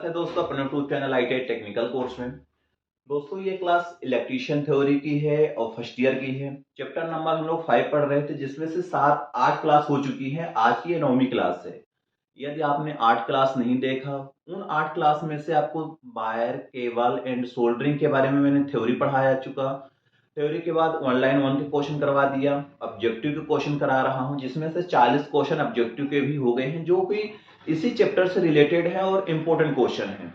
है दोस्तों अपने YouTube channel IT technical course में। दोस्तों ये क्लास इलेक्ट्रीशियन थ्योरी की है और फर्स्ट ईयर की है। चैप्टर नंबर हम लोग 5 पढ़ रहे थे, जिसमें से 7-8 क्लास हो चुकी है। आज की ये 9वीं क्लास है। यदि आपने 8 क्लास नहीं देखा, उन 8 क्लास में से आपको वायर, केबल एंड सोल्डरिंग के बारे में मैंने थ्योरी पढ़ाया चुका। थ्योरी के बाद ऑनलाइन 1 के क्वेश्चन करवा दिया, ऑब्जेक्टिव के क्वेश्चन करा रहा हूँ, जिसमें से 40 क्वेश्चन ऑब्जेक्टिव के भी हो गए हैं, जो कि इसी चैप्टर से रिलेटेड है और इम्पोर्टेंट क्वेश्चन है।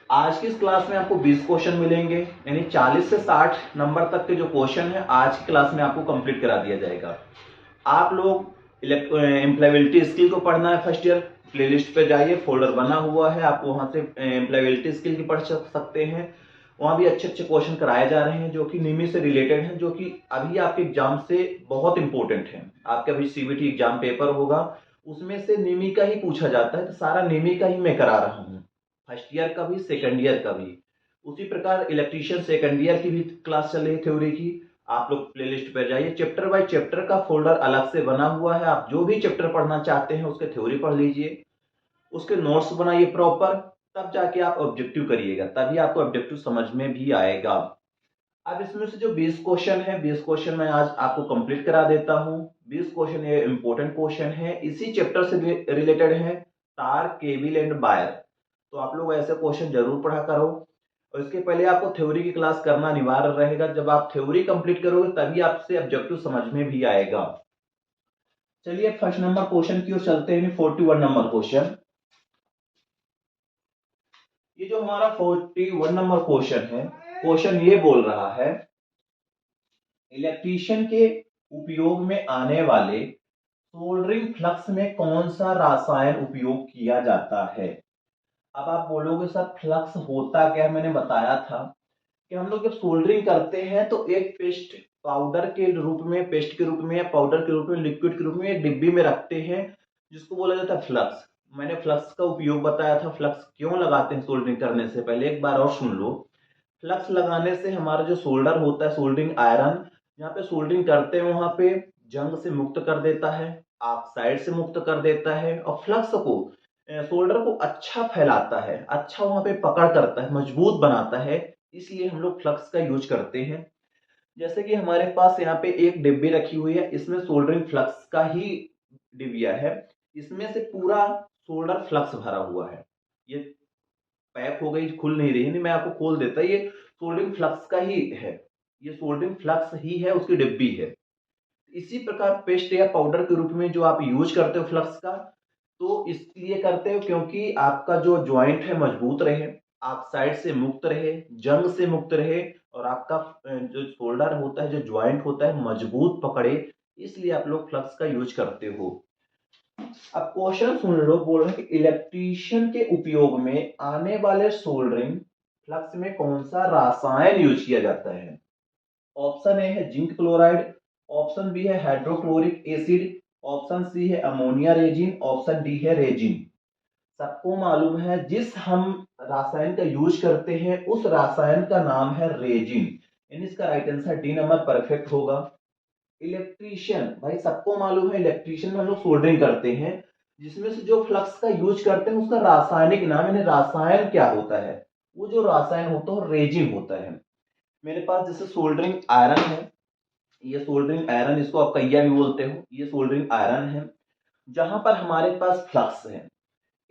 आज की इस क्लास में आपको 20 क्वेश्चन मिलेंगे, यानी 40 से 60 नंबर तक के जो क्वेश्चन है आज की क्लास में आपको कंप्लीट करा दिया जाएगा। आप लोग एम्प्लॉयबिलिटी स्किल को पढ़ना है फर्स्ट ईयर, प्लेलिस्ट पे जाइए, फोल्डर बना हुआ है, आप वहां से एम्प्लॉयबिलिटी स्किल की पढ़ सकते हैं। वहां भी अच्छे अच्छे क्वेश्चन कराए जा रहे हैं जो कि निमी से रिलेटेड हैं, जो कि अभी आपके एग्जाम से बहुत इंपॉर्टेंट है। आपका अभी सीबीटी एग्जाम पेपर होगा, उसमें से निमी का ही पूछा जाता है, तो सारा निमी का ही मैं करा रहा हूँ, फर्स्ट ईयर का भी सेकंड ईयर का भी। उसी प्रकार इलेक्ट्रीशियन सेकंड ईयर की भी क्लास चल रही है थ्योरी की। आप लोग प्लेलिस्ट पर जाइए, चैप्टर बाय चैप्टर का फोल्डर अलग से बना हुआ है। आप जो भी चैप्टर पढ़ना चाहते हैं उसके थ्योरी पढ़ लीजिए, उसके नोट्स बनाइए प्रॉपर, तब जाके आप ऑब्जेक्टिव करिएगा, तभी आपको ऑब्जेक्टिव समझ में भी आएगा। अब इसमें से जो 20 क्वेश्चन है, 20 क्वेश्चन मैं आज आपको कंप्लीट करा देता हूँ। 20 क्वेश्चन ये इंपॉर्टेंट क्वेश्चन है, इसी चैप्टर से रिलेटेड है, तार, केबल एंड वायर। तो आप लोग ऐसे क्वेश्चन जरूर पढ़ा करो, और इसके पहले आपको थ्योरी की क्लास करना अनिवार्य रहेगा। जब आप थ्योरी कंप्लीट करोगे तभी आपसे ऑब्जेक्टिव समझ में भी आएगा। चलिए फर्स्ट नंबर क्वेश्चन की ओर चलते हैं, 41 नंबर क्वेश्चन। ये जो हमारा 41 नंबर क्वेश्चन है, क्वेश्चन ये बोल रहा है इलेक्ट्रीशियन के उपयोग में आने वाले सोल्डरिंग फ्लक्स में कौन सा रसायन उपयोग किया जाता है। अब आप बोलोगे सर फ्लक्स होता क्या है, मैंने बताया था कि हम लोग जब सोल्डरिंग करते हैं तो एक पेस्ट पाउडर के रूप में, पेस्ट के रूप में या पाउडर के रूप में, लिक्विड के रूप में एक डिब्बी में रखते हैं, जिसको बोला जाता है फ्लक्स। मैंने फ्लक्स का उपयोग बताया था, फ्लक्स क्यों लगाते हैं सोल्डरिंग करने से पहले, एक बार और सुन लो। फ्लक्स लगाने से हमारा जो सोल्डर होता है, सोल्डरिंग आयरन, जहाँ पे सोल्डरिंग करते हैं वहां पे जंग से मुक्त कर देता है, ऑक्साइड से मुक्त कर देता है, और फ्लक्स को, सोल्डर को अच्छा फैलाता है, अच्छा वहां पे पकड़ करता है, मजबूत बनाता है। इसलिए हम लोग फ्लक्स का यूज करते हैं। जैसे कि हमारे पास यहाँ पे एक डिब्बी रखी हुई है, इसमें सोल्डरिंग फ्लक्स का ही डिबिया है। इसमें से पूरा सोल्डर फ्लक्स भरा हुआ है। ये पैक हो गई, खुल नहीं रही, नहीं मैं आपको खोल देता, ये सोल्डरिंग फ्लक्स का ही है, ये सोल्डरिंग फ्लक्स ही है, उसकी डिब्बी है। इसी प्रकार पेस्ट या पाउडर के रूप में जो आप यूज करते हो फ्लक्स का, तो इसलिए करते हो क्योंकि आपका जो ज्वाइंट है मजबूत रहे, ऑक्साइड से मुक्त रहे, जंग से मुक्त रहे, और आपका जो शोल्डर होता है, जो ज्वाइंट होता है, मजबूत पकड़े। इसलिए आप लोग फ्लक्स का यूज करते हो। अब क्वेश्चन सुन लो, बोल रहे हैं कि इलेक्ट्रीशियन के उपयोग में आने वाले सोल्डरिंग फ्लक्स में कौन सा रसायन यूज किया जाता है। ऑप्शन ए है जिंक क्लोराइड, ऑप्शन बी है हाइड्रोक्लोरिक एसिड, ऑप्शन सी है अमोनिया रेजिन, ऑप्शन डी है रेजिन। सबको मालूम है जिस हम रासायन का यूज करते हैं उस रासायन का नाम है रेजिन, यानी इसका right answer D number perfect होगा। इलेक्ट्रीशियन, भाई सबको मालूम है इलेक्ट्रीशियन में हम लोग सोल्डरिंग करते हैं, जिसमें से जो फ्लक्स का यूज करते हैं उसका रासायनिक नाम, यानी रासायन क्या होता है, वो जो रासायन होता है रेजिन होता है। मेरे पास जैसे सोल्डरिंग आयरन है, ये सोल्डरिंग आयरन, इसको आप कैया भी बोलते हो, ये सोल्डरिंग आयरन है। जहां पर हमारे पास फ्लक्स है,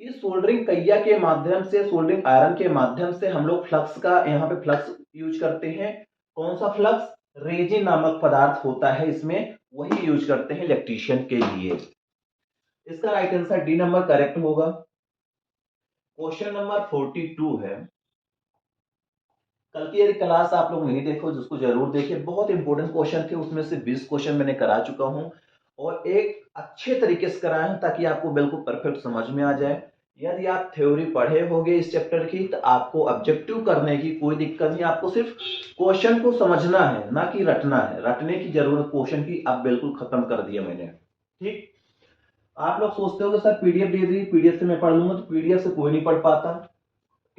इस सोल्डरिंग कैया के माध्यम से, सोल्डरिंग आयरन के माध्यम से हम लोग फ्लक्स का, यहाँ पे फ्लक्स यूज करते हैं। कौन सा फ्लक्स, रेजिन नामक पदार्थ होता है इसमें, वही यूज करते हैं इलेक्ट्रीशियन के लिए। इसका right answer D number correct होगा। क्वेश्चन नंबर 42 है। कल की यदि क्लास आप लोग नहीं देखो, जिसको जरूर देखिए, बहुत इंपॉर्टेंट क्वेश्चन थे, उसमें से 20 क्वेश्चन मैंने करा चुका हूं, और एक अच्छे तरीके से कराया हूं ताकि आपको बिल्कुल परफेक्ट समझ में आ जाए। यदि आप थ्योरी पढ़े होगे इस चैप्टर की, तो आपको ऑब्जेक्टिव करने की कोई दिक्कत नहीं, आपको सिर्फ क्वेश्चन को समझना है, ना कि रटना है। रटने की जरूरत क्वेश्चन की अब बिल्कुल खत्म कर दिया मैंने। ठीक, आप लोग सोचते हो कि सर पीडीएफ दे दी, पीडीएफ से मैं पढ़ लूंगा, तो पीडीएफ से कोई नहीं पढ़ पाता,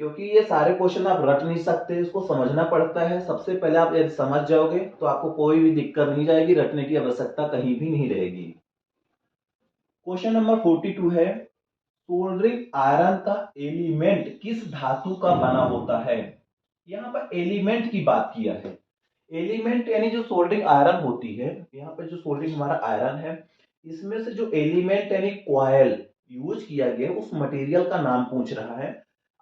क्योंकि ये सारे क्वेश्चन आप रट नहीं सकते, इसको समझना पड़ता है। सबसे पहले आप यदि समझ जाओगे तो आपको कोई भी दिक्कत नहीं जाएगी, रटने की आवश्यकता कहीं भी नहीं रहेगी। क्वेश्चन नंबर 42 है, सोल्डरिंग आयरन का एलिमेंट किस धातु का बना होता है। यहाँ पर एलिमेंट की बात किया है। एलिमेंट यानी जो सोल्डरिंग आयरन होती है, यहाँ पे जो सोल्डरिंग हमारा आयरन है, इसमें से जो एलिमेंट यानी कॉइल यूज किया गया है, उस मटेरियल का नाम पूछ रहा है।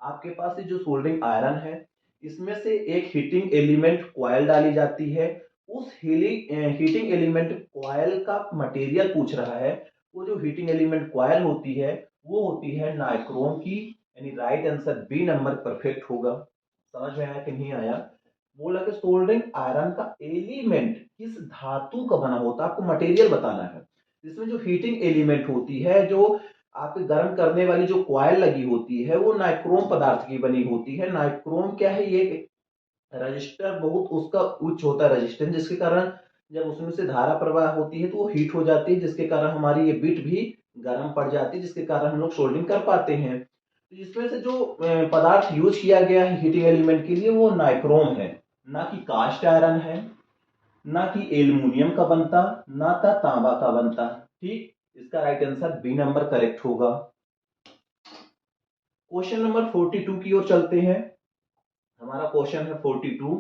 आपके पास ये जो सोल्डरिंग आयरन है, इसमें से एक हीटिंग एलिमेंट कॉइल डाली जाती है। उस हीटिंग एलिमेंट कॉइल का मटेरियल पूछ रहा है। वो जो हीटिंग एलिमेंट कॉइल होती है, वो होती है नाइक्रोम की, यानी right answer B number perfect होगा। समझ में आया कि नहीं आया। बोला कि सोल्डरिंग आयरन का एलिमेंट किस धातु का बना होता है, आपको मटेरियल बताना है। इसमें जो हीटिंग एलिमेंट होती है, जो आपके गर्म करने वाली जो कॉइल लगी होती है, वो नाइक्रोम पदार्थ की बनी होती है। नाइक्रोम क्या है, ये रजिस्टर बहुत उसका उच्च होता है रजिस्टेंस, जिसके कारण जब उसमें से धारा प्रवाह होती है तो वो हीट हो जाती है, जिसके कारण हमारी ये बिट भी गर्म पड़ जाती है, जिसके कारण हम लोग सोल्डरिंग कर पाते हैं। तो इसमें से जो पदार्थ यूज किया गया है हीटिंग एलिमेंट के लिए, वो नाइक्रोम है, ना कि कास्ट आयरन है, ना कि एल्यूमिनियम का बनता, ना था तांबा का बनता। ठीक, इसका right answer B number correct होगा। क्वेश्चन नंबर 42 की ओर चलते हैं। हमारा क्वेश्चन है 42।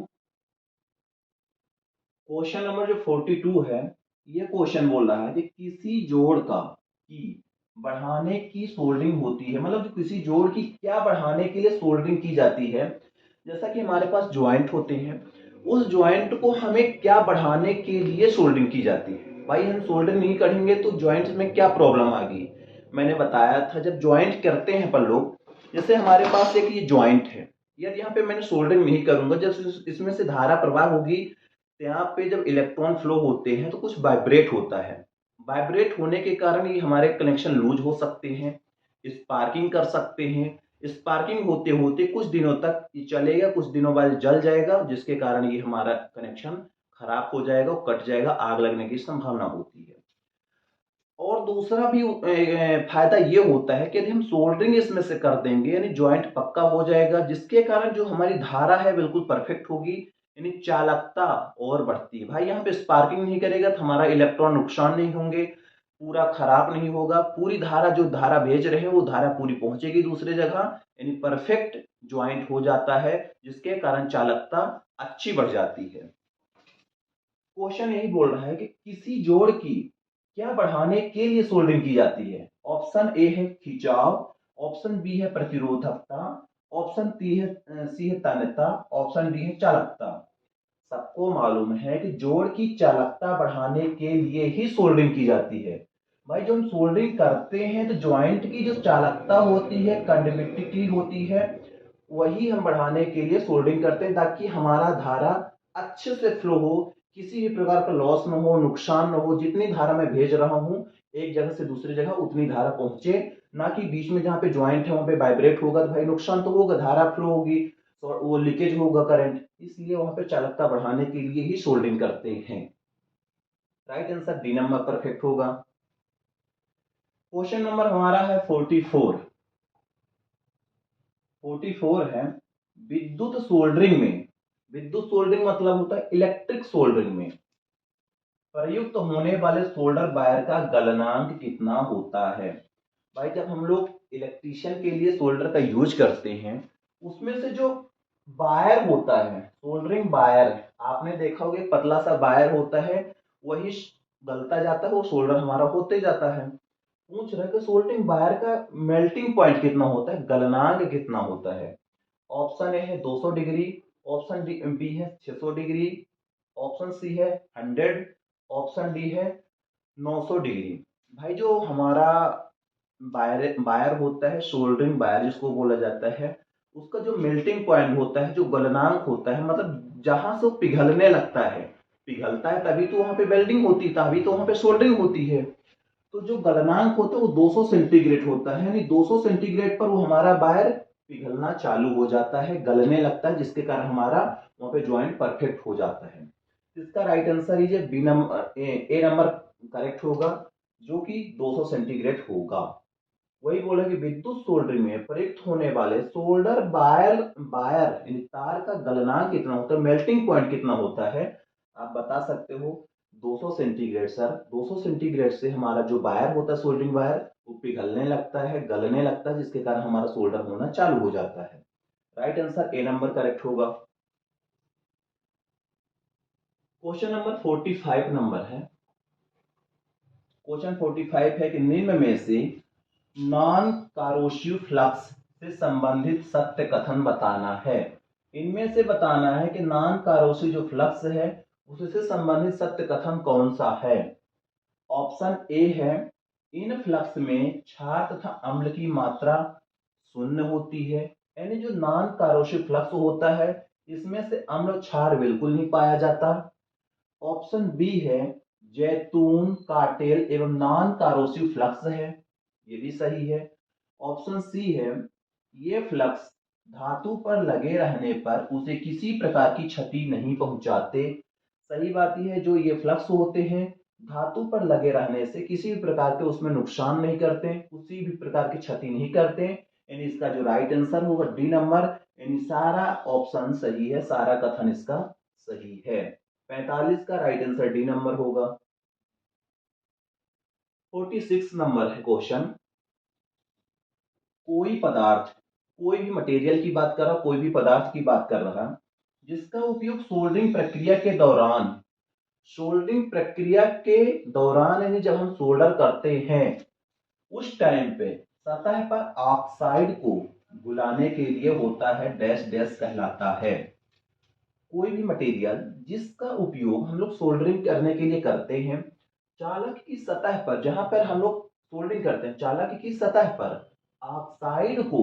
क्वेश्चन नंबर जो 42 है, ये क्वेश्चन बोल रहा है कि किसी जोड़ का की बढ़ाने की सोल्डरिंग होती है, मतलब किसी जोड़ की क्या बढ़ाने के लिए सोल्डरिंग की जाती है। जैसा कि हमारे पास ज्वाइंट होते हैं, उस ज्वाइंट को हमें क्या बढ़ाने के लिए सोल्डरिंग की जाती है। भाई हम सोल्डरिंग नहीं करेंगे तो ज्वाइंट में क्या प्रॉब्लम आ गई। मैंने बताया था जब ज्वाइंट करते हैं अपन लोग, जैसे हमारे पास एक ये ज्वाइंट है, यदि यहाँ पे मैंने सोल्डरिंग नहीं करूंगा, जब इसमें से धारा प्रवाह होगी, तो यहाँ पे जब इलेक्ट्रॉन फ्लो होते हैं तो कुछ वाइब्रेट होता है। वाइब्रेट होने के कारण ये हमारे कनेक्शन लूज हो सकते हैं, स्पार्किंग कर सकते हैं। स्पार्किंग होते होते कुछ दिनों तक ये चलेगा, कुछ दिनों बाद जल जाएगा, जिसके कारण ये हमारा कनेक्शन खराब हो जाएगा और कट जाएगा, आग लगने की संभावना होती है। और दूसरा भी फायदा ये होता है कि यदि हम सोल्डरिंग इसमें से कर देंगे, यानी ज्वाइंट पक्का हो जाएगा, जिसके कारण जो हमारी धारा है बिल्कुल परफेक्ट होगी, यानी चालकता और बढ़ती है। भाई यहाँ पे स्पार्किंग नहीं करेगा तो हमारा इलेक्ट्रॉन नुकसान नहीं होंगे, पूरा खराब नहीं होगा, पूरी धारा जो धारा भेज रहे हैं वो धारा पूरी पहुंचेगी दूसरे जगह, यानी परफेक्ट ज्वाइंट हो जाता है, जिसके कारण चालकता अच्छी बढ़ जाती है। क्वेश्चन यही बोल रहा है कि किसी जोड़ की क्या बढ़ाने के लिए सोल्डरिंग की जाती है। ऑप्शन ए है खिंचाव, ऑप्शन बी है प्रतिरोधकता, ऑप्शन सी है तन्यता, ऑप्शन डी है चालकता। सबको मालूम है कि जोड़ की चालकता बढ़ाने के लिए ही सोल्डरिंग की जाती है। भाई जो हम सोल्डरिंग करते हैं तो ज्वाइंट की जो चालकता होती है, कंडक्टिविटी होती है, वही हम बढ़ाने के लिए सोल्डरिंग करते हैं, ताकि हमारा धारा अच्छे से फ्लो हो, किसी भी प्रकार का लॉस ना हो, नुकसान ना हो। जितनी धारा मैं भेज रहा हूँ एक जगह से दूसरी जगह, उतनी धारा पहुंचे, ना कि बीच में जहाँ पे ज्वाइंट है वहां पे वाइब्रेट होगा तो भाई नुकसान तो होगा, धारा फ्लो होगी, तो वो लीकेज होगा करंट, इसलिए वहां पे चालकता बढ़ाने के लिए ही सोल्डरिंग करते हैं। Right answer D number perfect होगा। क्वेश्चन नंबर हमारा है 44। 44 है, विद्युत सोल्डरिंग में, विद्युत सोल्डरिंग मतलब होता है इलेक्ट्रिक सोल्डरिंग में प्रयुक्त होने वाले सोल्डर वायर का गलनांक कितना होता है। भाई जब हम लोग इलेक्ट्रिशियन के लिए सोल्डर का यूज करते हैं, उसमें से जो वायर होता है, सोल्डरिंग वायर, आपने देखा होगा पतला सा वायर होता है, वही गलता जाता है, वो सोल्डर हमारा होते जाता है। पूछ रहे कि सोल्डरिंग वायर का मेल्टिंग पॉइंट कितना होता है, गलनांक कितना होता है। ऑप्शन ए है 200 डिग्री, ऑप्शन बी है 600 डिग्री, ऑप्शन सी है 100, ऑप्शन डी है 900 डिग्री। भाई जो हमारा वायर वायर होता है, सोल्डरिंग वायर जिसको बोला जाता है, उसका जो मेल्टिंग पॉइंट होता है, जो गलनांक होता है, मतलब जहां से वो पिघलने लगता है, पिघलता है तभी तो वहां पे वेल्डिंग होती है, तभी तो वहां पे सोल्डरिंग होती है। तो जो गलनांक होता है वो 200 सेंटीग्रेड होता है, यानी 200 सेंटीग्रेड पर वो हमारा वायर पिघलना चालू हो जाता है, गलने लगता है, जिसके कारण हमारा वहां पे ज्वाइंट परफेक्ट हो जाता है। इसका राइट आंसर ये B number A number correct होगा, जो कि 200 सेंटीग्रेड होगा। वही बोला कि विद्युत सोल्डरिंग में प्रयुक्त होने वाले सोल्डर वायर वायर यानी तार का गलनांक कितना होता है, मेल्टिंग पॉइंट कितना होता है, आप बता सकते हो। 200 सेंटीग्रेड सर, 200 सेंटीग्रेड से हमारा जो वायर होता है सोल्डरिंग वायर, वो पिघलने लगता है, गलने लगता है, जिसके कारण हमारा सोल्डर होना चालू हो जाता है। Right answer A number correct होगा। क्वेश्चन नंबर 45 नंबर है। क्वेश्चन 45 है कि निम्न में से नॉन कारोसिव फ्लक्स से संबंधित सत्य कथन बताना है। इनमें से बताना है कि नॉन कारोसिव जो फ्लक्स है उससे संबंधित सत्य कथन कौन सा है। ऑप्शन ए है, इन फ्लक्स में क्षार तथा अम्ल की मात्रा शून्य होती है, यानी जो नॉन कारोसिव फ्लक्स होता है इसमें से अम्ल क्षार बिल्कुल नहीं पाया जाता। ऑप्शन बी है, जैतून काटेल एवं नॉन कारोसिव फ्लक्स है, ये भी सही है। ऑप्शन सी है, ये फ्लक्स धातु पर लगे रहने पर उसे किसी प्रकार की क्षति नहीं पहुंचाते। सही बात यह है, जो ये फ्लक्स होते हैं धातु पर लगे रहने से किसी भी प्रकार के उसमें नुकसान नहीं करते, किसी भी प्रकार की क्षति नहीं करते। यानी इसका जो राइट आंसर होगा डी नंबर, यानी सारा ऑप्शन सही है, सारा कथन इसका सही है। 45 का राइट आंसर डी नंबर होगा। 46 नंबर है क्वेश्चन। कोई पदार्थ, कोई भी मटेरियल की बात कर रहा, कोई भी पदार्थ की बात कर रहा, जिसका उपयोग सोल्डरिंग प्रक्रिया के दौरान, सोल्डरिंग प्रक्रिया के दौरान यानी जब हम सोल्डर करते हैं उस टाइम पे सतह पर ऑक्साइड को बुलाने के लिए होता है, डैश डैश कहलाता है। कोई भी मटेरियल जिसका उपयोग हम लोग सोल्डरिंग करने के लिए करते हैं, चालक की सतह पर, जहां पर हम लोग सोल्डरिंग करते हैं चालक की सतह पर ऑक्साइड को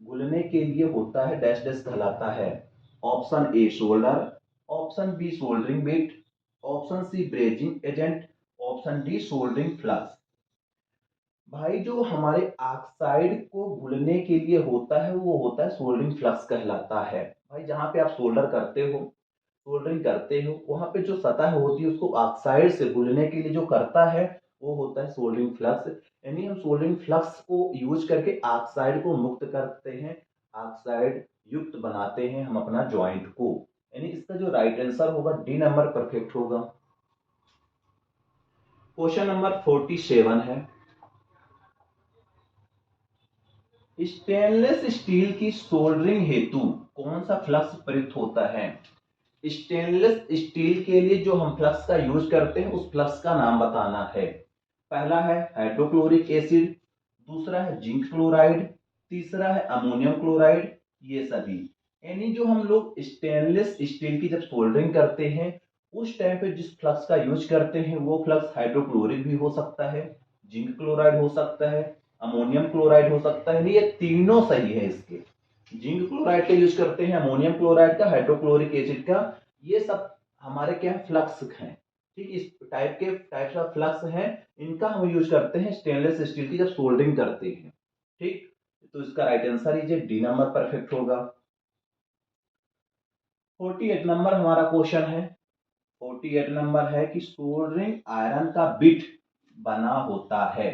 घुलने के लिए होता है, डैश डैश कहलाता है। Option A solder, option B soldering bit, option C brazing agent, option D soldering flux. भाई जो हमारे ऑक्साइड को घुलने के लिए होता है वो होता है सोल्डरिंग फ्लक्स कहलाता है। भाई जहां पे आप सोल्डर करते हो, सोल्डरिंग करते हो, वहां पे जो सतह होती है उसको ऑक्साइड से घुलने के लिए जो करता है वो होता है सोल्डरिंग फ्लक्स। यानी हम सोल्डरिंग फ्लक्स को यूज करके ऑक्साइड को मुक्त करते हैं, ऑक्साइड युक्त बनाते हैं हम अपना ज्वाइंट को। यानी इसका जो राइट आंसर होगा डी नंबर परफेक्ट होगा। क्वेश्चन नंबर 47 है। स्टेनलेस स्टील की सोल्डरिंग हेतु कौन सा फ्लक्स प्रयुक्त होता है। स्टेनलेस स्टील के लिए जो हम फ्लक्स का यूज करते हैं उस फ्लक्स का नाम बताना है। पहला है हाइड्रोक्लोरिक एसिड, दूसरा है जिंक क्लोराइड, तीसरा है अमोनियम क्लोराइड, ये सभी। यानी जो हम लोग स्टेनलेस स्टील की जब सोल्डरिंग करते हैं उस टाइम पे जिस फ्लक्स का यूज करते हैं वो फ्लक्स हाइड्रोक्लोरिक भी हो सकता है, जिंक क्लोराइड हो सकता है, अमोनियम क्लोराइड हो सकता है। ये तीनों सही है इसके। जिंक क्लोराइड का यूज करते हैं, अमोनियम क्लोराइड का, हाइड्रोक्लोरिक एसिड का, ये सब हमारे क्या फ्लक्स हैं। ठीक, इस टाइप्स ऑफ फ्लक्स हैं, इनका हम यूज करते हैं स्टेनलेस स्टील की जब सोल्डरिंग करते हैं। ठीक, तो इसका राइट आंसर लीजिए डी नंबर परफेक्ट होगा। 48 नंबर हमारा क्वेश्चन है। 48 नंबर है कि सोल्डरिंग आयरन का बिट बना होता है।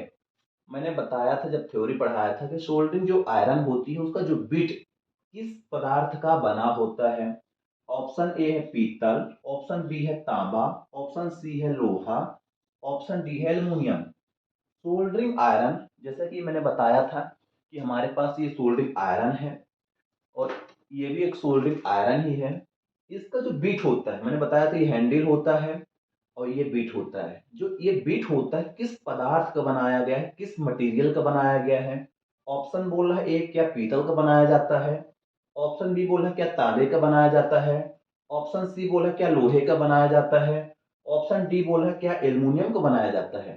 मैंने बताया था जब थ्योरी पढ़ाया था कि सोल्डरिंग जो आयरन होती है उसका जो बिट किस पदार्थ का बना होता है। ऑप्शन ए है पीतल, ऑप्शन बी है तांबा, ऑप्शन सी है लोहा, ऑप्शन डी है एल्युमिनियम। सोल्डरिंग आयरन, जैसा कि मैंने बताया था कि हमारे पास ये सोल्डरिंग आयरन है और ये भी एक सोल्डरिंग आयरन ही है। इसका जो बीट होता है, मैंने बताया था ये हैंडल होता है और ये बीट होता है। जो ये बीट होता है किस पदार्थ का बनाया गया है, किस मटेरियल का बनाया गया है। ऑप्शन बोल रहा है ए क्या पीतल का बनाया जाता है, ऑप्शन बी बोल रहा है क्या तांबे का बनाया जाता है, ऑप्शन सी बोल रहा है क्या लोहे का बनाया जाता है, ऑप्शन डी बोल रहा है क्या एल्युमिनियम का बनाया जाता है।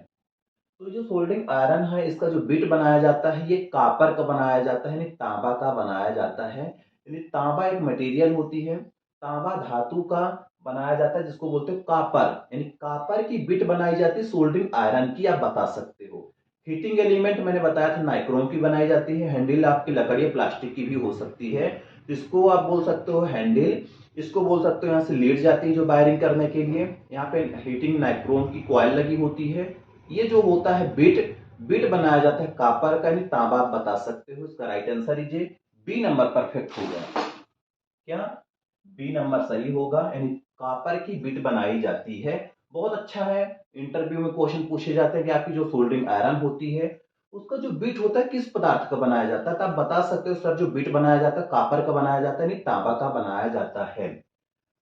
तो जो सोल्डरिंग आयरन है इसका जो बिट बनाया जाता है ये कापर का बनाया जाता है, यानी तांबा का बनाया जाता है। यानी तांबा एक मटेरियल होती है, तांबा धातु का बनाया जाता है जिसको बोलते हैं कापर, यानी कापर की बिट बनाई जाती है सोल्डरिंग आयरन की, आप बता सकते हो। हीटिंग एलिमेंट मैंने बताया था नाइक्रोम की बनाई जाती है, हैंडल आपकी लकड़ी या प्लास्टिक की भी हो सकती है, इसको आप बोल सकते हो हैंडल। इसको बोल सकते हो यहाँ से लीड जाती है जो वायरिंग करने के लिए, यहाँ पे हीटिंग नाइक्रोम की कॉइल लगी होती है। ये जो होता है बिट, बिट बनाया जाता है कापर का, यानी तांबा आप बता सकते हो। इसका राइट आंसर लीजिए बी नंबर परफेक्ट हो गया। क्या बी नंबर सही होगा, यानी कापर की बिट बनाई जाती है। बहुत अच्छा है, इंटरव्यू में क्वेश्चन पूछे जाते हैं कि आपकी जो सोल्डरिंग आयरन होती है उसका जो बिट होता है किस पदार्थ का बनाया जाता है, तो आप बता सकते हो सर जो बिट बनाया जाता है कापर का बनाया जाता है, नहीं तांबा का बनाया जाता है।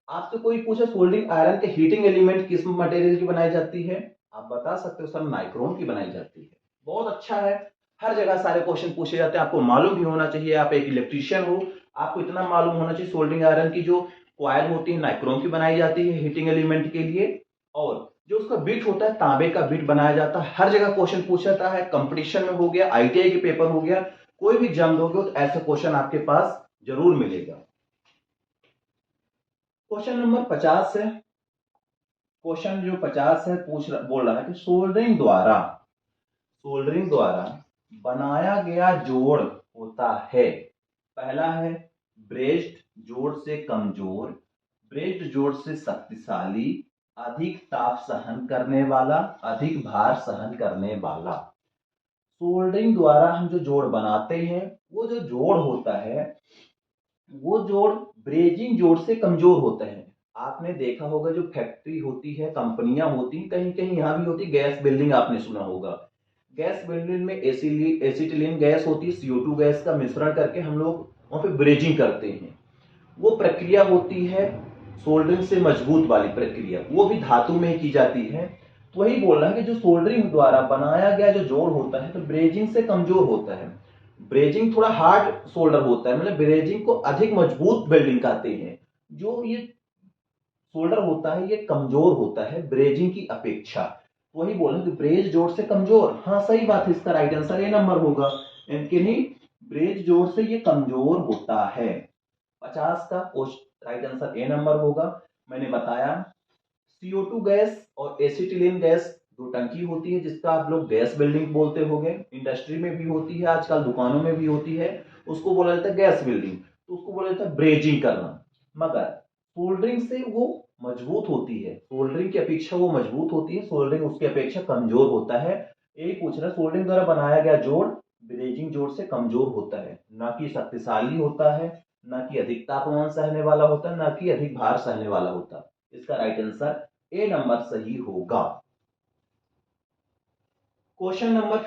आपसे कोई पूछे सोल्डरिंग आयरन के हीटिंग एलिमेंट किस मटेरियल की बनाई जाती है, आप बता सकते हो सर नाइक्रोम की बनाई जाती है। बहुत अच्छा है, हर जगह सारे क्वेश्चन पूछे जाते हैं, आपको मालूम भी होना चाहिए, आप एक इलेक्ट्रीशियन हो, आपको इतना मालूम होना चाहिए सोल्डरिंग आयरन की जो कॉइल होती है नाइक्रोम की बनाई जाती है हीटिंग एलिमेंट के लिए, और जो उसका बिट होता है तांबे का बिट बनाया जाता है। हर जगह क्वेश्चन पूछा है, कंपटीशन में हो गया, आईटीआई के पेपर हो गया, कोई भी एग्जाम दोगे तो ऐसे क्वेश्चन आपके पास जरूर मिलेगा। क्वेश्चन नंबर 50 है, क्वेश्चन जो 50 है बोल रहा है कि सोल्डरिंग द्वारा बनाया गया जोड़ होता है। पहला है ब्रेस्ड जोड़ से कमजोर, ब्रेस्ड जोड़ से शक्तिशाली, अधिक ताप सहन करने वाला, अधिक भार सहन करने वाला। सोल्डरिंग द्वारा हम जो जोड़ बनाते हैं वो जो जोड़ होता है वो जोड़ ब्रेजिंग जोड़ से कमजोर होता है। आपने देखा होगा जो फैक्ट्री होती है, कंपनियां होती हैं, कहीं कहीं यहाँ भी होती है, गैस बिल्डिंग आपने सुना होगा। गैस बिल्डिंग में एसिटिलीन गैस होती है, CO2 गैस का मिश्रण करके हम लोग वहां पे ब्रेजिंग करते हैं। वो प्रक्रिया होती है सोल्डरिंग से मजबूत वाली प्रक्रिया, वो भी धातु में ही की जाती है। वही बोल रहा है कि जो सोल्डरिंग द्वारा बनाया गया जो जोड़ होता है तो ब्रेजिंग से कमजोर होता है। ब्रेजिंग थोड़ा हार्ड सोल्डर होता है, मतलब ब्रेजिंग को अधिक मजबूत वेल्डिंग कहते हैं। जो ये सोल्डर होता है ये कमजोर होता है ब्रेजिंग की अपेक्षा। वही बोले कि ब्रेज जोड़ से कमजोर, हाँ सही बात है, इसका राइट आंसर ए नंबर होगा, इनके नहीं ब्रेज जोड़ से ये कमजोर होता है। 50 का राइट आंसर ए नंबर होगा। मैंने बताया CO2 गैस और एसिटिलीन गैस दो टंकी होती है जिसका आप लोग गैस बिल्डिंग बोलते होंगे, इंडस्ट्री में भी होती है, आजकल दुकानों में भी होती है, उसको बोला जाता है गैस बिल्डिंग, तो उसको बोला जाता है ब्रेजिंग करना। मगर सोल्डरिंग से वो मजबूत होती है, सोल्डरिंग की अपेक्षा वो मजबूत होती है, सोल्डरिंग उसकी अपेक्षा कमजोर होता है। यही पूछ रहा, सोल्डरिंग द्वारा बनाया गया जोड़ ब्रेजिंग जोड़ से कमजोर होता है, ना कि शक्तिशाली होता है, ना कि अधिक तापमान सहने वाला होता है, ना कि अधिक भार सहने वाला होता है। इसका राइट आंसर ए नंबर सही होगा। क्वेश्चन नंबर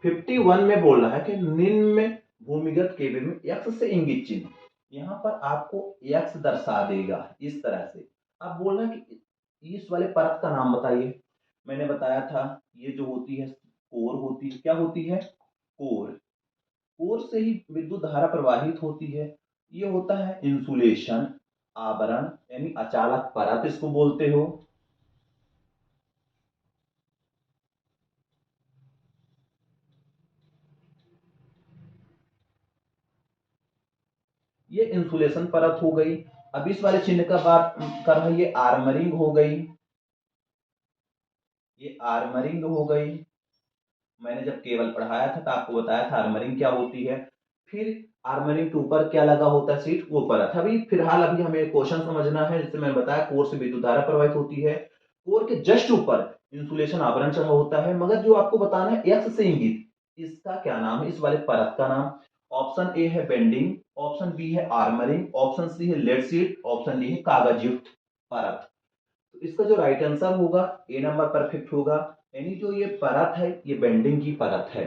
51 में बोल रहा है कि निम्न में भूमिगत केबल में एक्स से इंगित चिन्ह, यहां पर आपको एक्स दर्शा देगा इस तरह से। अब बोल रहा है कि इस वाले परत का नाम बताइए। मैंने बताया था ये जो होती है कोर होती है, क्या होती है कोर, कोर से ही विद्युत धारा प्रवाहित होती है। ये होता है इंसुलेशन, आवरण यानी अचालक परत इसको बोलते हो। ये इंसुलेशन परत हो गई। अब इस वाले चिन्ह का बात कर रहे, ये आर्मरिंग हो गई, ये आर्मरिंग हो गई। मैंने जब केबल पढ़ाया था तो आपको बताया था आर्मरिंग क्या होती है। फिर आर्मरिंग के ऊपर क्या लगा होता है सीट, वो परत। अभी फिलहाल अभी हमें क्वेश्चन समझना है, जैसे मैंने बताया कोर से विद्युत धारा प्रवाहित होती है, कोर के जस्ट ऊपर इंसुलेशन आवरण चढ़ा होता है। मगर जो आपको बताना है एक्स से इंगित, इसका क्या नाम है, इस वाले परत का नाम। ऑप्शन ए है बेंडिंग, ऑप्शन बी है आर्मरिंग, ऑप्शन सी है लेड सीट, ऑप्शन डी है कागज युक्त परत। तो इसका जो राइट आंसर होगा ए नंबर परफेक्ट होगा। यानी जो ये परत है ये बेंडिंग की परत है,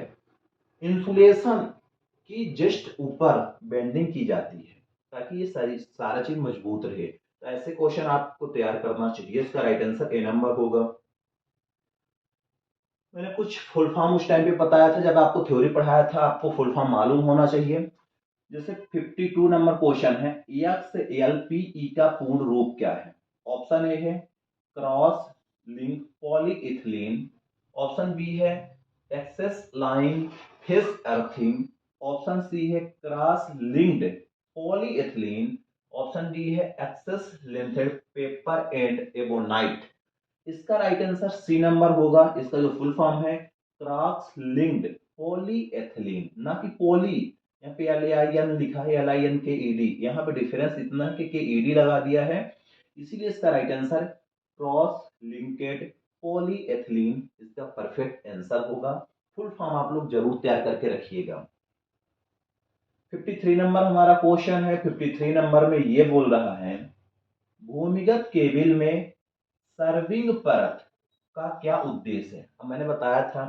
इंसुलेशन की जस्ट ऊपर बेंडिंग की जाती है ताकि ये सारा चीज मजबूत रहे। तो ऐसे क्वेश्चन आपको तैयार करना चाहिए, इसका राइट आंसर ए नंबर होगा। मैंने कुछ फुल फॉर्म उस टाइम पे बताया था जब आपको थ्योरी पढ़ाया था, आपको फुल फॉर्म मालूम होना चाहिए। जैसे 52 नंबर क्वेश्चन है, एक्स एल पी ई का पूर्ण रूप क्या है। ऑप्शन ए है cross link polyethylene, option B है access line fish earthing, option C है cross linked polyethylene, option D है access linked paper and ebonite. इसका राइट आंसर सी नंबर होगा। इसका जो फुल फॉर्म है क्रॉस लिंक्ड पॉलीएथिलीन, ना कि पॉली, यहाँ पे LAIN लिखा है, LINKED, यहाँ पे डिफरेंस इतना है कि KED लगा दिया है, इसीलिए इसका right answer cross linked polyethylene इसका परफेक्ट आंसर होगा। फुल फॉर्म आप लोग जरूर तैयार करके रखिएगा। 53 नंबर हमारा क्वेश्चन है। 53 नंबर में ये बोल रहा है भूमिगत केबल में सर्विंग परत का क्या उद्देश्य है। अब मैंने बताया था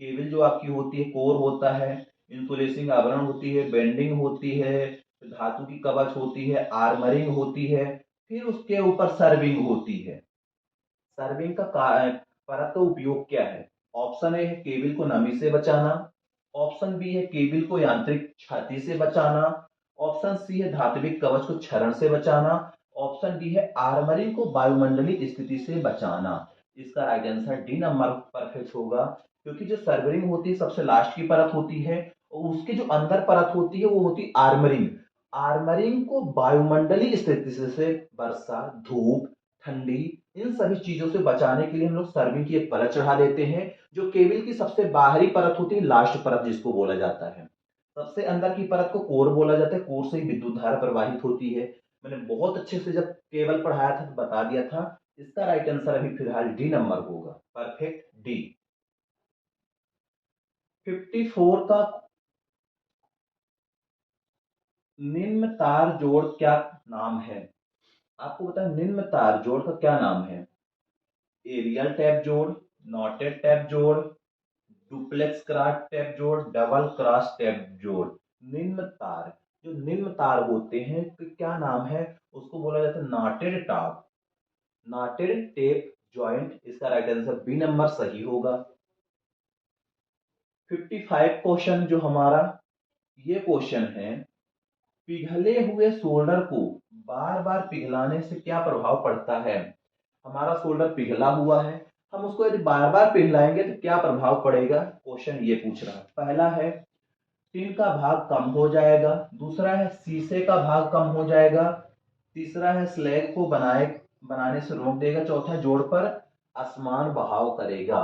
केबल जो आपकी होती है, कोर होता है, इंसुलेसिंग आवरण होती है, बेंडिंग होती है, धातु की कवच होती है, आर्मरिंग होती है, फिर उसके ऊपर सर्विंग होती है। सर्विंग का परत का उपयोग क्या है? ऑप्शन ए है केबल को नमी से बचाना, ऑप्शन बी है केबल को यांत्रिक क्षति से बचाना, ऑप्शन सी है धात्विक कवच को क्षरण से बचाना, ऑप्शन डी है आर्मरिंग को वायुमंडलीय स्थिति से बचाना। इसका right answer D number perfect होगा, क्योंकि जो सर्वरिंग होती है सबसे लास्ट की परत होती है और उसके जो अंदर परत होती है वो होती आर्मरिंग। आर्मरिंग को वायुमंडलीय स्थिति से वर्षा, धूप, ठंडी, इन सभी चीजों से बचाने के लिए हम लोग सर्विंग की एक परत चढ़ा देते हैं, जो केबल की सबसे बाहरी परत होती है, लास्ट परत जिसको बोला जाता है। सबसे अंदर की परत को कोर बोला जाता है, कोर से ही विद्युत धारा प्रवाहित होती है। मैंने बहुत अच्छे से जब केबल पढ़ाया था तो बता दिया था। इसका राइट आंसर अभी फिलहाल डी नंबर होगा, परफेक्ट डी। 54 का निम्न तार जोड़ क्या नाम है? आपको बता, निम्न तार जोड़ का क्या नाम है? एरियल टैप जोड़, नॉटेड टैप जोड़, डुप्लेक्स क्रॉस टैप जोड़, डबल क्रॉस टैप जोड़। निम्न तार, जो निम्न तार होते हैं तो क्या नाम है? उसको बोला जाता है noted top, noted tape joint. इसका राइट आंसर बी नंबर सही होगा। 55 क्वेश्चन जो हमारा, ये क्वेश्चन है, पिघले हुए सोल्डर को बार बार पिघलाने से क्या प्रभाव पड़ता है? हमारा सोल्डर पिघला हुआ है, हम उसको यदि बार बार पिघलाएंगे तो क्या प्रभाव पड़ेगा? क्वेश्चन ये पूछ रहा है। पहला है टिन का भाग कम हो जाएगा, दूसरा है शीशे का भाग कम हो जाएगा, तीसरा है स्लैग को बनाने से रोक देगा, चौथा जोड़ पर असमान बहाव करेगा।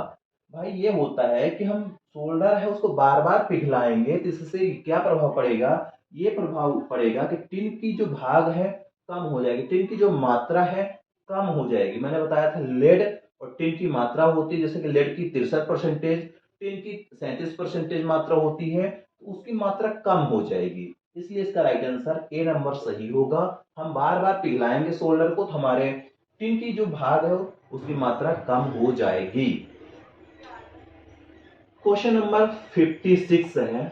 भाई ये होता है कि हम सोल्डर है उसको बार बार पिघलाएंगे तो इससे क्या प्रभाव पड़ेगा? ये प्रभाव पड़ेगा कि टिन की जो भाग है कम हो जाएगी, टिन की जो मात्रा है कम हो जाएगी। मैंने बताया था लेड और टिन की मात्रा होती है, जैसे कि लेड की 63%, टिन की 37% मात्रा होती है, तो उसकी मात्रा कम हो जाएगी। इसलिए इसका राइट आंसर ए नंबर सही होगा। हम बार बार पिघलाएंगे सोल्डर को तो हमारे टिन की जो भाग है उसकी मात्रा कम हो जाएगी। क्वेश्चन नंबर 56 है,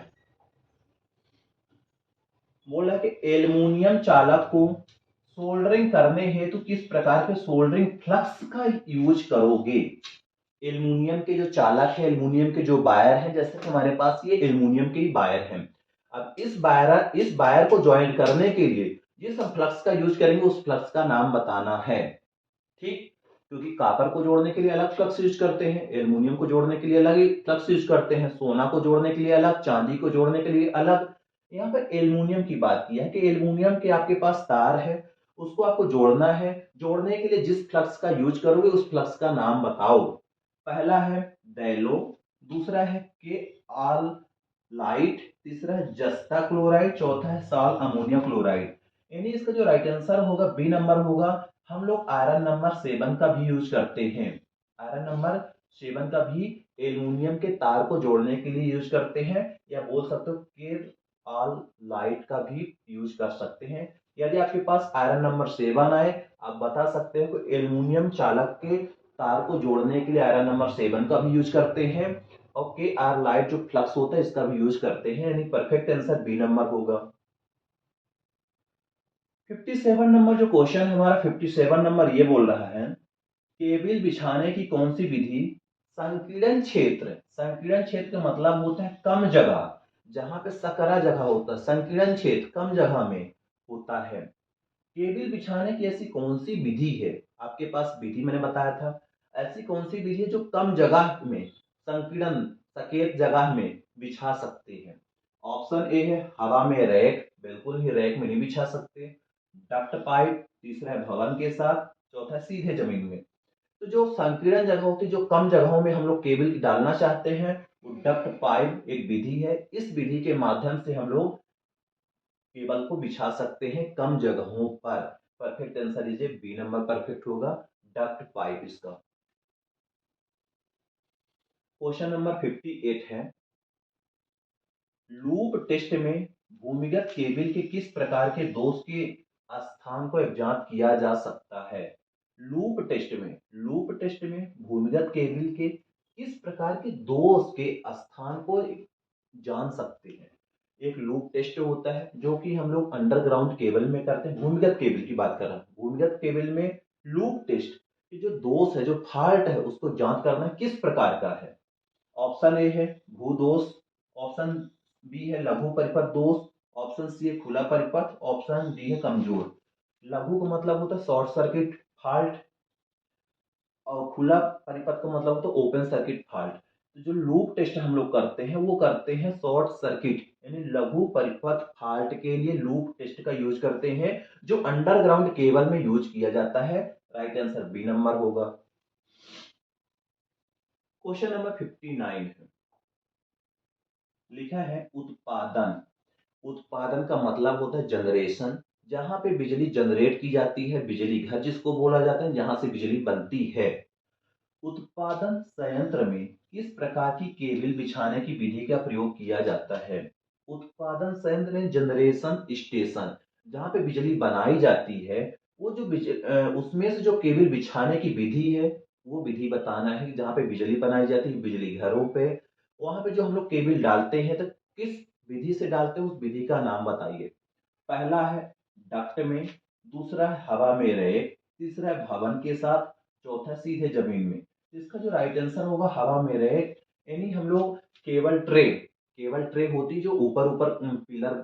बोला कि एल्युमिनियम चालक को सोल्डरिंग करने हेतु किस प्रकार के सोल्डरिंग फ्लक्स का यूज करोगे? एल्युमिनियम के जो चालक है, एल्युमिनियम के जो वायर है, जैसे कि हमारे पास ये एल्युमिनियम के ही वायर हैं। अब इस वायर को ज्वाइन करने के लिए जिस हम फ्लक्स का यूज करेंगे उस फ्लक्स का नाम बताना है। ठीक, क्योंकि कापर को जोड़ने के लिए अलग फ्लक्स यूज करते हैं, एल्युमिनियम को जोड़ने के लिए अलग ही फ्लक्स यूज करते हैं, सोना को जोड़ने के लिए अलग, चांदी को जोड़ने के लिए अलग। यहाँ पर एल्युमिनियम की बात की है कि एल्युमिनियम के आपके पास तार है, उसको आपको जोड़ना है, जोड़ने के लिए जिस फ्लक्स का यूज करोगे उस फ्लक्स का नाम बताओ। पहला है डैलो, दूसरा है के आल लाइट, तीसरा है जस्ता क्लोराइड, चौथा है साल अमोनिया क्लोराइड। यानी इसका जो राइट आंसर होगा बी नंबर होगा। हम लोग आयरन नंबर 7 का भी यूज करते हैं, आयरन नंबर 7 का भी एल्युमिनियम के तार को जोड़ने के लिए यूज करते हैं, या बोल सकते हो के आल लाइट का भी यूज कर सकते हैं। यदि आपके पास आयरन नंबर 7 आए, आप बता सकते हो कि एल्युमिनियम चालक के तार को जोड़ने के लिए आयरन नंबर 7 का भी यूज करते हैं, और के आर लाइट जो फ्लक्स होता है इसका भी यूज करते हैं, यानी परफेक्ट आंसर बी नंबर होगा। 57 नंबर जो क्वेश्चन है हमारा, 57 नंबर ये बोल रहा है केबिल बिछाने की कौन सी विधि संकीर्ण क्षेत्र का मतलब होता है कम जगह, जहां पे सकरा जगह होता है, संकीर्ण क्षेत्र कम जगह में होता है। केबिल बिछाने की ऐसी कौन सी विधि है? आपके पास विधि मैंने बताया था, ऐसी कौन सी विधि है जो कम जगह में, संकीर्ण सकेत जगह में बिछा सकते हैं? ऑप्शन ए है हवा में रैक, बिल्कुल ही रैक में नहीं बिछा सकते, डक्ट पाइप, तीसरा है भवन के साथ, चौथा सीधे जमीन में। तो जो संकीर्ण जगह होती है, जो कम जगहों में हम लोग केबल डालना चाहते हैं, वो डक्ट पाइप एक विधि है। इस विधि के माध्यम से हम लोग केबल को बिछा सकते हैं कम जगहों पर। परफेक्ट आंसर लीजिए बी नंबर परफेक्ट होगा, डक्ट पाइप इसका। क्वेश्चन नंबर 58 है, लूप टेस्ट में भूमिगत केबल के किस प्रकार के दोष के स्थान को ज्ञात किया जा सकता है? लूप टेस्ट में भूमिगत केबल के किस प्रकार के दोष के स्थान को जान सकते हैं। एक लूप टेस्ट होता है जो कि हम लोग अंडरग्राउंड केबल में करते हैं, भूमिगत केबल की बात कर रहा हूँ। भूमिगत केबल में लूप टेस्ट की जो दोष है, जो फॉल्ट है, उसको जांच करना किस प्रकार का है। ऑप्शन ए है भूदोष, ऑप्शन बी है लघु परिपथ दोष, ऑप्शन सी है खुला परिपथ, ऑप्शन डी है कमजोर। लघु का मतलब होता है शॉर्ट सर्किट फॉल्ट और खुला परिपथ का मतलब होता है ओपन सर्किट फॉल्ट। तो जो लूप टेस्ट हम लोग करते हैं वो करते हैं शॉर्ट सर्किट यानी लघु परिपथ फॉल्ट के लिए लूप टेस्ट का यूज करते हैं, जो अंडरग्राउंड केबल में यूज किया जाता है। राइट आंसर बी नंबर होगा। क्वेश्चन नंबर 59 है, लिखा है उत्पादन। उत्पादन का मतलब होता है जनरेशन, जहां पे बिजली जनरेट की जाती है, बिजली घर जिसको बोला जाता है, जहां से बिजली बनती है। उत्पादन संयंत्र में किस प्रकार की केबल बिछाने की विधि का प्रयोग किया जाता है। उत्पादन संयंत्र में जनरेशन स्टेशन जहां पे बिजली बनाई जाती है, वो जो उसमें से जो केबल बिछाने की विधि है वो विधि बताना है। जहां पे बिजली बनाई जाती है बिजली घरों पे, वहां पे जो हम लोग केबल डालते हैं तो किस विधि से डालते हैं, उस विधि का नाम बताइए। पहला है डक्ट में, दूसरा है हवा में रहे, तीसरा है भवन के साथ, चौथा सीधे जमीन में। इसका जो राइट आंसर होगा हवा में रहे, यानी हम लोग केबल ट्रे, केबल ट्रे होती जो ऊपर ऊपर पिलर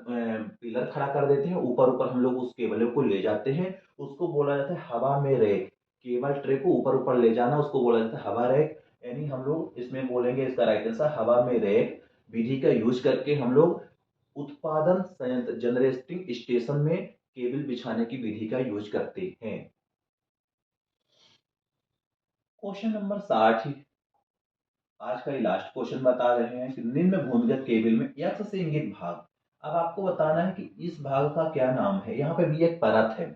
पिलर खड़ा कर देते हैं, ऊपर ऊपर हम लोग उस केबल को ले जाते हैं, उसको बोला जाता है हवा में रहे। केबल ट्रे को ऊपर ऊपर ले जाना उसको बोला जाता है हवा रैक, यानी हम लोग इसमें बोलेंगे इसका राइट आंसर हवा में रैक विधि का यूज करके हम लोग उत्पादन संयंत्र जनरेटिंग स्टेशन में केबल बिछाने की विधि का यूज करते हैं। क्वेश्चन नंबर 60 आज का ये लास्ट क्वेश्चन बता रहे हैं कि निम्न भूमिगत केबल में एक्स से इंगित भाग, अब आपको बताना है कि इस भाग का क्या नाम है। यहाँ पे भी एक परत है,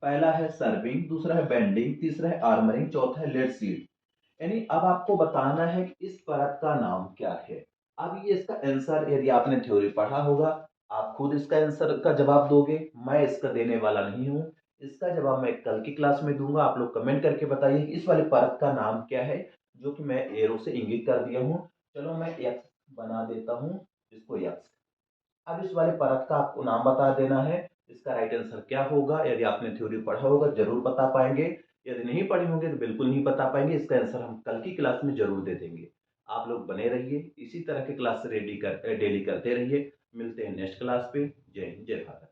पहला है सर्विंग, दूसरा है बेंडिंग, तीसरा है आर्मरिंग, चौथा है लेड सीट। यानी अब आपको बताना है कि इस परत का नाम क्या है। अब ये इसका आंसर यदि आपने थ्योरी पढ़ा होगा आप खुद इसका आंसर का जवाब दोगे, मैं इसका देने वाला नहीं हूँ। इसका जवाब मैं कल की क्लास में दूंगा। आप लोग कमेंट करके बताइए कि इस वाले परत का नाम क्या है, जो कि मैं एरो से इंगित कर दिया हूँ। चलो मैं एक्स बना देता हूँ इसको एक्स। अब इस वाले परत का आपको नाम बता देना है, इसका राइट आंसर क्या होगा। यदि आपने थ्योरी पढ़ा होगा जरूर बता पाएंगे, यदि नहीं पढ़े होंगे तो बिल्कुल नहीं बता पाएंगे। इसका आंसर हम कल की क्लास में जरूर दे देंगे। आप लोग बने रहिए, इसी तरह के क्लास रेडी कर डेली करते रहिए। मिलते हैं नेक्स्ट क्लास पे। जय हिंद, जय भारत।